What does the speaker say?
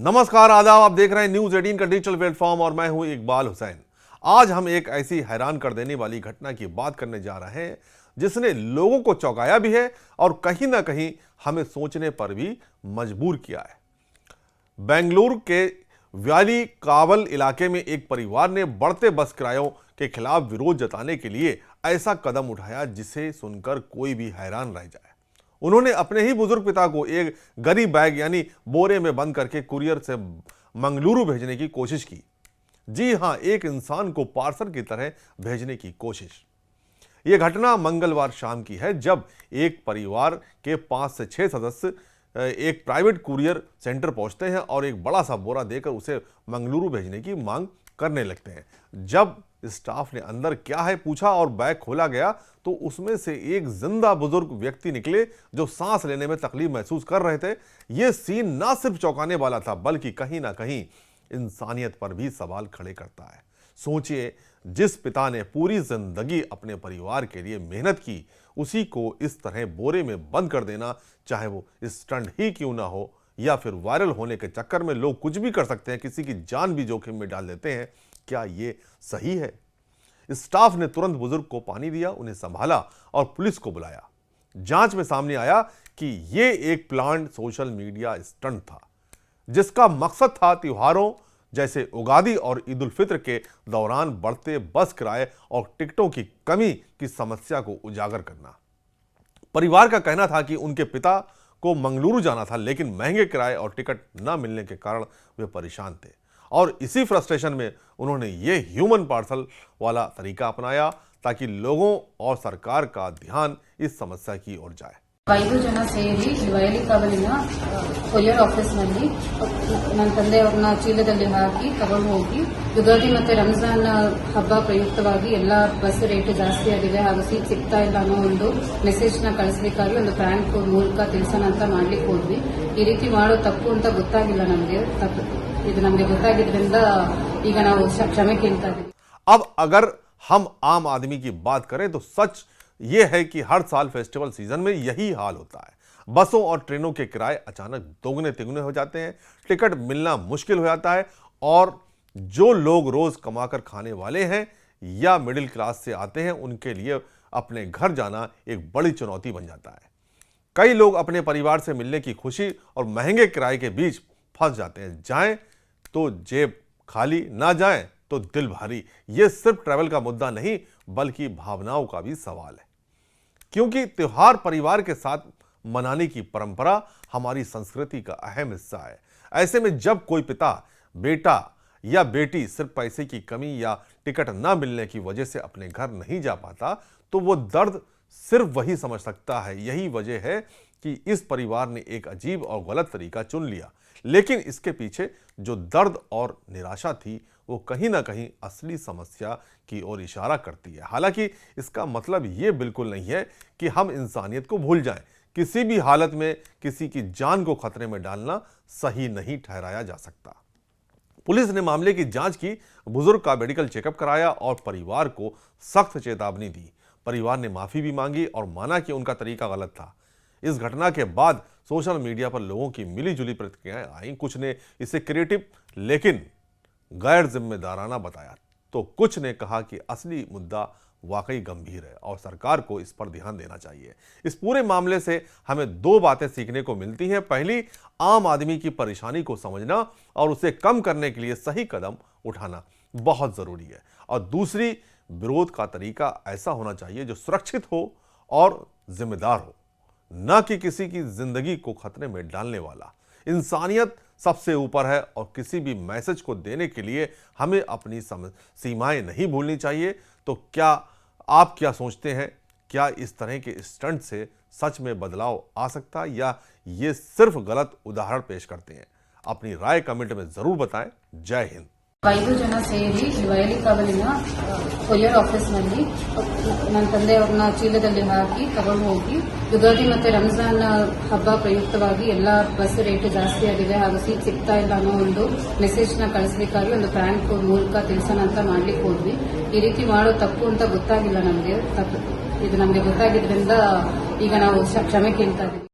नमस्कार, आदाब। आप देख रहे हैं न्यूज 18 का डिजिटल प्लेटफॉर्म और मैं हूं इकबाल हुसैन। आज हम एक ऐसी हैरान कर देने वाली घटना की बात करने जा रहे हैं जिसने लोगों को चौंकाया भी है और कहीं ना कहीं हमें सोचने पर भी मजबूर किया है। बेंगलुरु के व्याली कावल इलाके में एक परिवार ने बढ़ते बस किरायों के खिलाफ विरोध जताने के लिए ऐसा कदम उठाया जिसे सुनकर कोई भी हैरान रह जाए। उन्होंने अपने ही बुजुर्ग पिता को एक गनी बैग यानी बोरे में बंद करके कुरियर से मंगलुरु भेजने की कोशिश की। जी हां, एक इंसान को पार्सल की तरह भेजने की कोशिश। यह घटना मंगलवार शाम की है जब एक परिवार के 5 से 6 सदस्य एक प्राइवेट कुरियर सेंटर पहुंचते हैं और एक बड़ा सा बोरा देकर उसे मंगलुरु भेजने की मांग करने लगते हैं। जब स्टाफ ने अंदर क्या है पूछा और बैग खोला गया तो उसमें से एक जिंदा बुजुर्ग व्यक्ति निकले जो सांस लेने में तकलीफ महसूस कर रहे थे। यह सीन ना सिर्फ चौंकाने वाला था बल्कि कहीं ना कहीं इंसानियत पर भी सवाल खड़े करता है। सोचिए, जिस पिता ने पूरी जिंदगी अपने परिवार के लिए मेहनत की, उसी को इस तरह बोरे में बंद कर देना, चाहे वो स्टंट ही क्यों ना हो या फिर वायरल होने के चक्कर में लोग कुछ भी कर सकते हैं, किसी की जान भी जोखिम में डाल देते हैं। क्या ये सही है? स्टाफ ने तुरंत बुजुर्ग को पानी दिया, उन्हें संभाला और पुलिस को बुलाया। जांच में सामने आया कि यह एक प्लान्ड सोशल मीडिया स्टंट था जिसका मकसद था त्योहारों जैसे उगादी और ईद उल फित्र के दौरान बढ़ते बस किराए और टिकटों की कमी की समस्या को उजागर करना। परिवार का कहना था कि उनके पिता को मंगलुरु जाना था, लेकिन महंगे किराए और टिकट न मिलने के कारण वे परेशान थे और इसी फ्रस्ट्रेशन में उन्होंने ये ह्यूमन पार्सल वाला तरीका अपनाया ताकि लोगों और सरकार का ध्यान इस समस्या की ओर जाए। 5 ಜನ ಸೇರಿ ವಯಲಿ ಕಾವಲಿನ ಕೊರಿಯರ್ ಆಫೀಸ್ನಲ್ಲಿ ನನ್ನ ತಂದೆಯವ್ರನ್ನ ಚೀಲದಲ್ಲಿ ಹಾಕಿ ತಗೊಂಡು ಹೋಗಿ ಯುಗಾದಿ ಮತ್ತೆ ರಂಜಾನ್ ಹಬ್ಬ ಪ್ರಯುಕ್ತವಾಗಿ ಎಲ್ಲ ಬಸ್ ರೇಟ್ ಜಾಸ್ತಿ ಆಗಿದೆ ಹಾಗೂ ಸೀಟ್ ಸಿಗ್ತಾ ಇಲ್ಲ ಅನ್ನೋ ಒಂದು ಮೆಸೇಜ್ನ ಕಳಿಸಬೇಕಾಗಿ ಒಂದು ಪ್ರ್ಯಾಂಕ್ ಮೂಲಕ ತಿಳಿಸೋಣ ಅಂತ ಮಾಡ್ಲಿಕ್ಕೆ ಹೋದ್ವಿ। ಈ ರೀತಿ ಮಾಡೋ ತಪ್ಪು ಅಂತ ಗೊತ್ತಾಗಿಲ್ಲ ನಮಗೆ, ಇದು ನಮಗೆ ಗೊತ್ತಾಗಿದ್ರಿಂದ ಈಗ ನಾವು ಕ್ಷಮೆ ಕೇಳ್ತಾ ಇದ್ದೀವಿ। अब अगर हम आम आदमी की बात करें तो सच ये है कि हर साल फेस्टिवल सीजन में यही हाल होता है। बसों और ट्रेनों के किराए अचानक दोगुने तिगुने हो जाते हैं, टिकट मिलना मुश्किल हो जाता है और जो लोग रोज कमाकर खाने वाले हैं या मिडिल क्लास से आते हैं उनके लिए अपने घर जाना एक बड़ी चुनौती बन जाता है। कई लोग अपने परिवार से मिलने की खुशी और महंगे किराए के बीच फंस जाते हैं। जाएं तो जेब खाली, ना जाएं तो दिल भारी। यह सिर्फ ट्रैवल का मुद्दा नहीं बल्कि भावनाओं का भी सवाल है, क्योंकि त्योहार परिवार के साथ मनाने की परंपरा हमारी संस्कृति का अहम हिस्सा है। ऐसे में जब कोई पिता, बेटा या बेटी सिर्फ पैसे की कमी या टिकट न मिलने की वजह से अपने घर नहीं जा पाता तो वो दर्द सिर्फ वही समझ सकता है। यही वजह है कि इस परिवार ने एक अजीब और गलत तरीका चुन लिया, लेकिन इसके पीछे जो दर्द और निराशा थी वो कहीं ना कहीं असली समस्या की ओर इशारा करती है। हालांकि इसका मतलब ये बिल्कुल नहीं है कि हम इंसानियत को भूल जाएं। किसी भी हालत में किसी की जान को खतरे में डालना सही नहीं ठहराया जा सकता। पुलिस ने मामले की जांच की, बुजुर्ग का मेडिकल चेकअप कराया और परिवार को सख्त चेतावनी दी। परिवार ने माफी भी मांगी और माना कि उनका तरीका गलत था। इस घटना के बाद सोशल मीडिया पर लोगों की मिलीजुली प्रतिक्रियाएं आई। कुछ ने इसे क्रिएटिव लेकिन गैर जिम्मेदाराना बताया तो कुछ ने कहा कि असली मुद्दा वाकई गंभीर है और सरकार को इस पर ध्यान देना चाहिए। इस पूरे मामले से हमें 2 बातें सीखने को मिलती हैं। पहली, आम आदमी की परेशानी को समझना और उसे कम करने के लिए सही कदम उठाना बहुत जरूरी है, और दूसरी, विरोध का तरीका ऐसा होना चाहिए जो सुरक्षित हो और जिम्मेदार हो, न कि किसी की जिंदगी को खतरे में डालने वाला। इंसानियत सबसे ऊपर है और किसी भी मैसेज को देने के लिए हमें अपनी सीमाएं नहीं भूलनी चाहिए। तो आप क्या सोचते हैं? क्या इस तरह के स्टंट से सच में बदलाव आ सकता है या ये सिर्फ गलत उदाहरण पेश करते हैं? अपनी राय कमेंट में जरूर बताएं। जय हिंद। 5 ಜನ ಸೇರಿ ವಯಲಿ ಕಾವಲಿನ ಕೊರಿಯರ್ ಆಫೀಸ್ನಲ್ಲಿ ನನ್ನ ತಂದೆಯವ್ರನ್ನ ಚೀಲದಲ್ಲಿ ಹಾಕಿ ತಗೊಂಡು ಹೋಗಿ ಯುಗಾದಿ ಮತ್ತೆ ರಂಜಾನ್ ಹಬ್ಬ ಪ್ರಯುಕ್ತವಾಗಿ ಎಲ್ಲ ಬಸ್ ರೇಟ್ ಜಾಸ್ತಿ ಆಗಿದೆ ಹಾಗೂ ಸೀಟ್ ಸಿಗ್ತಾ ಇಲ್ಲ ಅನ್ನೋ ಒಂದು ಮೆಸೇಜ್ನ ಕಳಿಸಬೇಕಾಗಿ ಒಂದು ಪ್ರ್ಯಾಂಕ್ ಮೂಲಕ ತಿಳಿಸೋಣ ಅಂತ ಮಾಡ್ಲಿಕ್ಕೆ ಹೋದ್ವಿ। ಈ ರೀತಿ ಮಾಡೋ ತಪ್ಪು ಅಂತ ಗೊತ್ತಾಗಿಲ್ಲ ನಮಗೆ, ಇದು ನಮಗೆ ಗೊತ್ತಾಗಿದ್ರಿಂದ ಈಗ ನಾವು ಕ್ಷಮೆ ಕೇಳ್ತಾ ಇದ್ದೀವಿ।